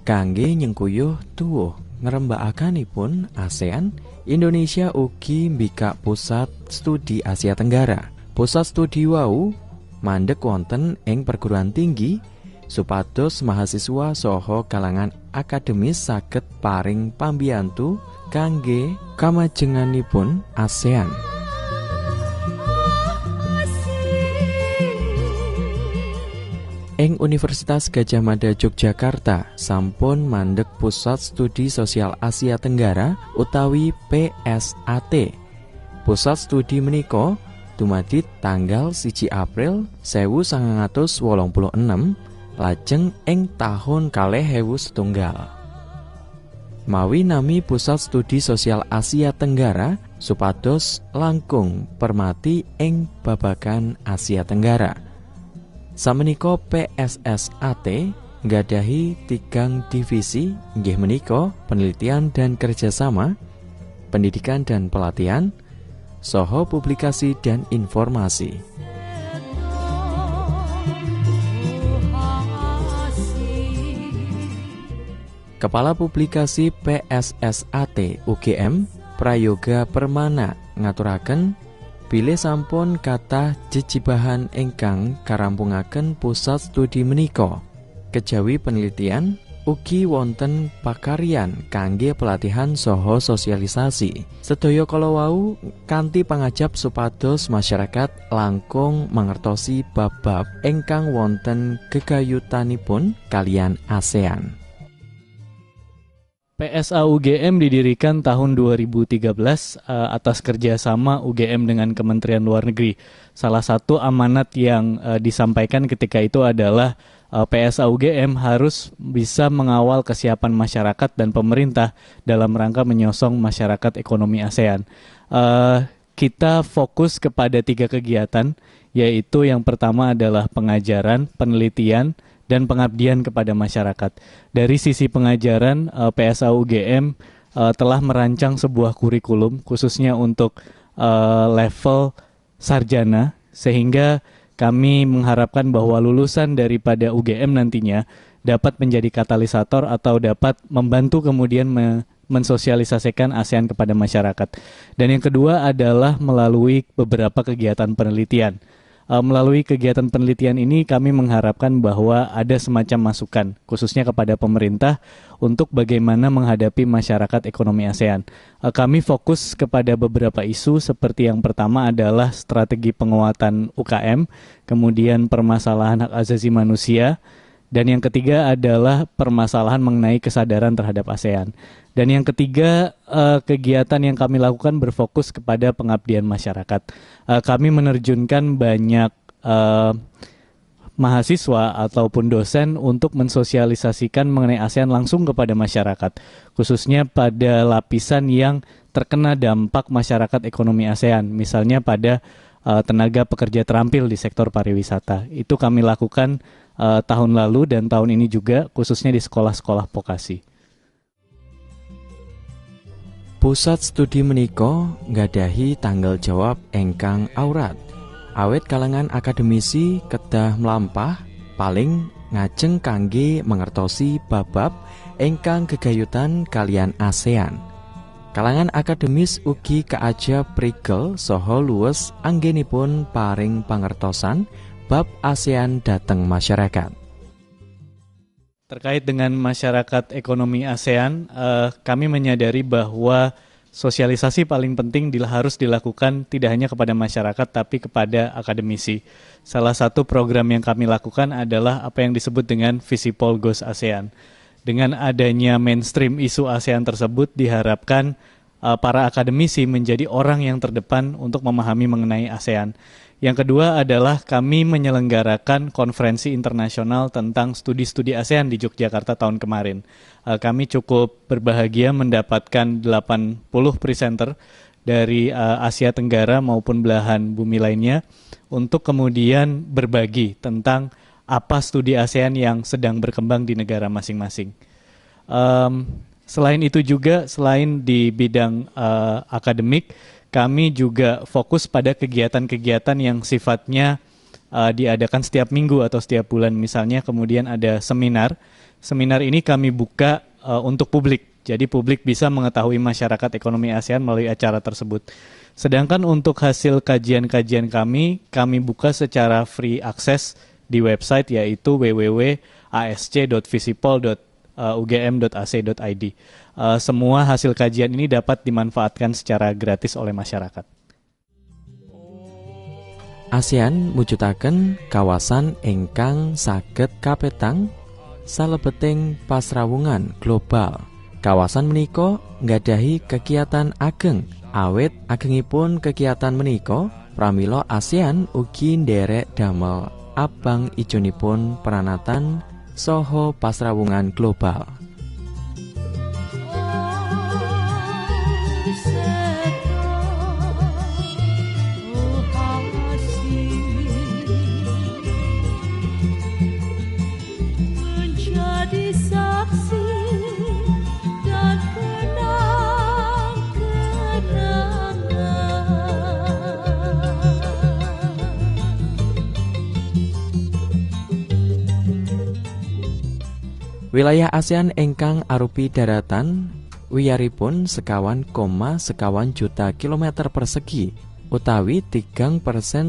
Kangge nyengkuyuh tuwuh ngrembakakanipun ASEAN, Indonesia ugi mbikak pusat studi Asia Tenggara. Pusat studi wau mandheg wonten ing perguruan tinggi supados mahasiswa saha kalangan akademis saged paring pambiyantu kangge kamajenganipun ASEAN. Ing Universitas Gadjah Mada Yogyakarta sampun mandheg Pusat Studi Sosial Asia Tenggara utawi PSAT. Pusat studi menika dumadi tanggal 1 April 1986 lajeng ing taun 2001. Mawi nami Pusat Studi Sosial Asia Tenggara supados langkung permati ing babagan Asia Tenggara. Samenika PSSAT nggadahi 3 divisi, inggih menika penelitian dan kerjasama, pendidikan dan pelatihan, saha publikasi dan informasi. Kepala Publikasi PSSAT UGM Prayoga Permana ngaturaken bilih sampun kathah jejibahan ingkang karampungaken pusat studi menika. Kejawi penelitian ugi wonten pakaryan kangge pelatihan saha sosialisasi. Sedaya kala wau kanthi pangajap supados masyarakat langkung mangertosi bab-bab ingkang wonten gegayutanipun kaliyan ASEAN. PSA UGM didirikan tahun 2013 atas kerjasama UGM dengan Kementerian Luar Negeri. Salah satu amanat yang disampaikan ketika itu adalah PSA UGM harus bisa mengawal kesiapan masyarakat dan pemerintah dalam rangka menyosong masyarakat ekonomi ASEAN. Kita fokus kepada 3 kegiatan, yaitu yang pertama adalah pengajaran, penelitian, dan pengabdian kepada masyarakat. Dari sisi pengajaran, PSA UGM telah merancang sebuah kurikulum khususnya untuk level sarjana, sehingga kami mengharapkan bahwa lulusan daripada UGM nantinya dapat menjadi katalisator atau dapat membantu kemudian mensosialisasikan ASEAN kepada masyarakat. Dan yang kedua adalah melalui beberapa kegiatan penelitian. Melalui kegiatan penelitian ini kami mengharapkan bahwa ada semacam masukan khususnya kepada pemerintah untuk bagaimana menghadapi masyarakat ekonomi ASEAN. Kami fokus kepada beberapa isu seperti yang pertama adalah strategi penguatan UKM, kemudian permasalahan hak asasi manusia, dan yang ketiga adalah permasalahan mengenai kesadaran terhadap ASEAN. Dan yang ketiga, kegiatan yang kami lakukan berfokus kepada pengabdian masyarakat. Kami menerjunkan banyak mahasiswa ataupun dosen untuk mensosialisasikan mengenai ASEAN langsung kepada masyarakat, khususnya pada lapisan yang terkena dampak masyarakat ekonomi ASEAN, misalnya pada tenaga pekerja terampil di sektor pariwisata. Itu kami lakukan tahun lalu dan tahun ini juga, khususnya di sekolah-sekolah vokasi. Pusat studi menika nggadahi tanggal jawab engkang awrat. Awit kalangan akademisi kedah mlampah paling ngajeng kangge mangertosi bab-bab engkang gegayutan kaliyan ASEAN. Kalangan akademis ugi kaaja prigel saha luwes anggenipun paring pangertosan bab ASEAN dhateng masyarakat. Terkait dengan masyarakat ekonomi ASEAN, kami menyadari bahwa sosialisasi paling penting harus dilakukan tidak hanya kepada masyarakat tapi kepada akademisi. Salah satu program yang kami lakukan adalah apa yang disebut dengan Visipol Goes ASEAN. Dengan adanya mainstream isu ASEAN tersebut diharapkan para akademisi menjadi orang yang terdepan untuk memahami mengenai ASEAN. Yang kedua adalah kami menyelenggarakan konferensi internasional tentang studi-studi ASEAN di Yogyakarta tahun kemarin. Kami cukup berbahagia mendapatkan 80 presenter dari Asia Tenggara maupun belahan bumi lainnya untuk kemudian berbagi tentang apa studi ASEAN yang sedang berkembang di negara masing-masing. Selain itu juga, selain di bidang akademik, kami juga fokus pada kegiatan-kegiatan yang sifatnya diadakan setiap minggu atau setiap bulan. Misalnya kemudian ada seminar Seminar ini kami buka untuk publik. Jadi publik bisa mengetahui masyarakat ekonomi ASEAN melalui acara tersebut. Sedangkan untuk hasil kajian-kajian kami buka secara free access di website yaitu www.asc.visipol.ugm.ac.id. Semua hasil kajian ini dapat dimanfaatkan secara gratis oleh masyarakat. ASEAN mujudaken kawasan ingkang saged kapetang salebeting pasrawungan global. Kawasan menika nggadahi kegiatan ageng. Awit agengipun kegiatan menika pramila ASEAN ugi nderek damel abang ijonipun peranatan saha pasrawungan global. Wilayah ASEAN ingkang arupi daratan wiyaripun sekawan juta kilometer persegi utawi 3%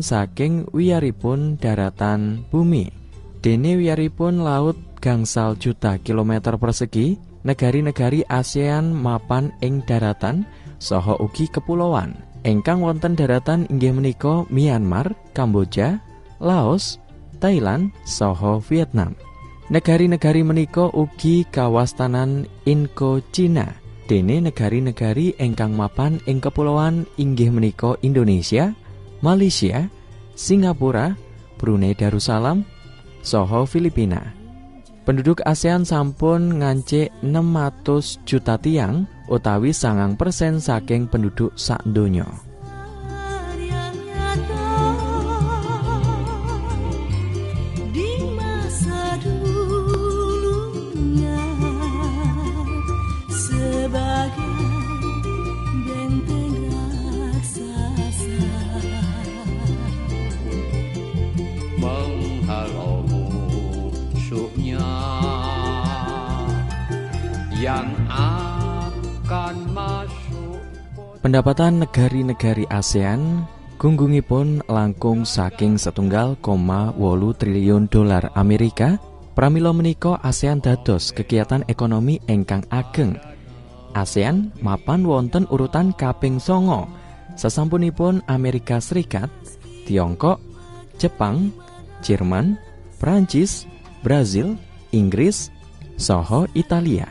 saking wiyaripun daratan bumi. Dene wiyaripun laut gangsal juta kilometer persegi, negari-negari ASEAN mapan ing daratan saha ugi kepulauan. Ingkang wonten daratan inggih menika Myanmar, Kamboja, Laos, Thailand saha Vietnam. Negari-negari menika ugi kawastanan Indo-Cina. Dene negari-negari ingkang mapan ing kepulauan inggih menika Indonesia, Malaysia, Singapura, Brunei Darussalam, saha Filipina. Penduduk ASEAN sampun ngancik 600 juta tiang utawi 9% saking penduduk sak donya. Pendapatan negari-negari ASEAN gunggungipun langkung saking 1,8 triliun dolar Amerika. Pramila menika ASEAN dados kegiatan ekonomi ingkang ageng. ASEAN mapan wonten urutan kaping 9 sasampunipun Amerika Serikat, Tiongkok, Jepang, Jerman, Prancis, Brazil, Inggris, saha Italia.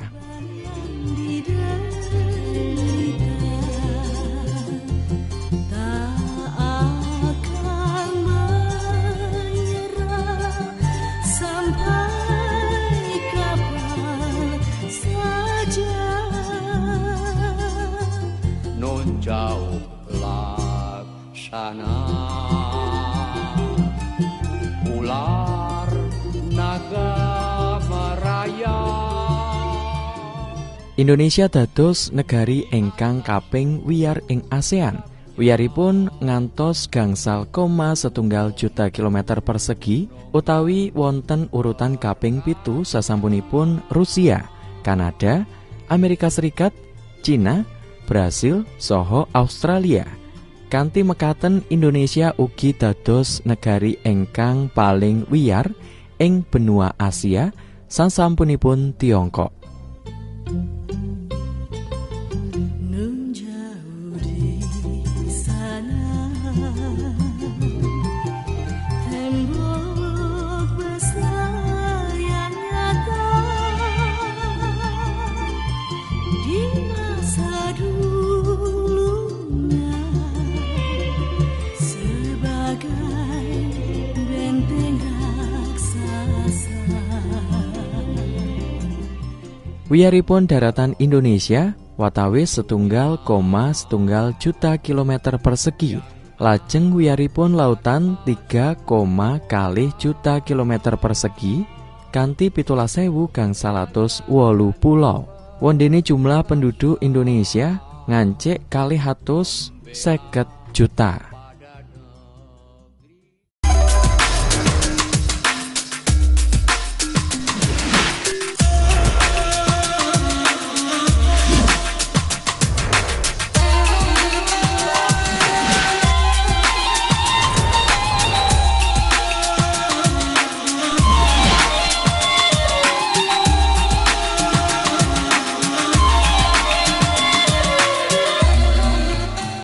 Ular naga meraya. Indonesia dados negari ingkang kaping wiyar ing ASEAN. Wiyaripun ngantos gangsal 1,1 juta kilometer persegi utawi wonten urutan kaping 7 sasampunipun Rusia, Kanada, Amerika Serikat, Cina, Brasil, saha Australia. Kanthi mekaten Indonesia ugi dados negari ingkang paling wiyar ing benua Asia sasampunipun Tiongkok. Wiyaripun daratan Indonesia watawis 1,1 juta kilometer persegi. Lajeng wiyaripun lautan 3,2 juta kilometer persegi kanthi 17.108 pulau. Wondene jumlah penduduk Indonesia ngancik 250 juta.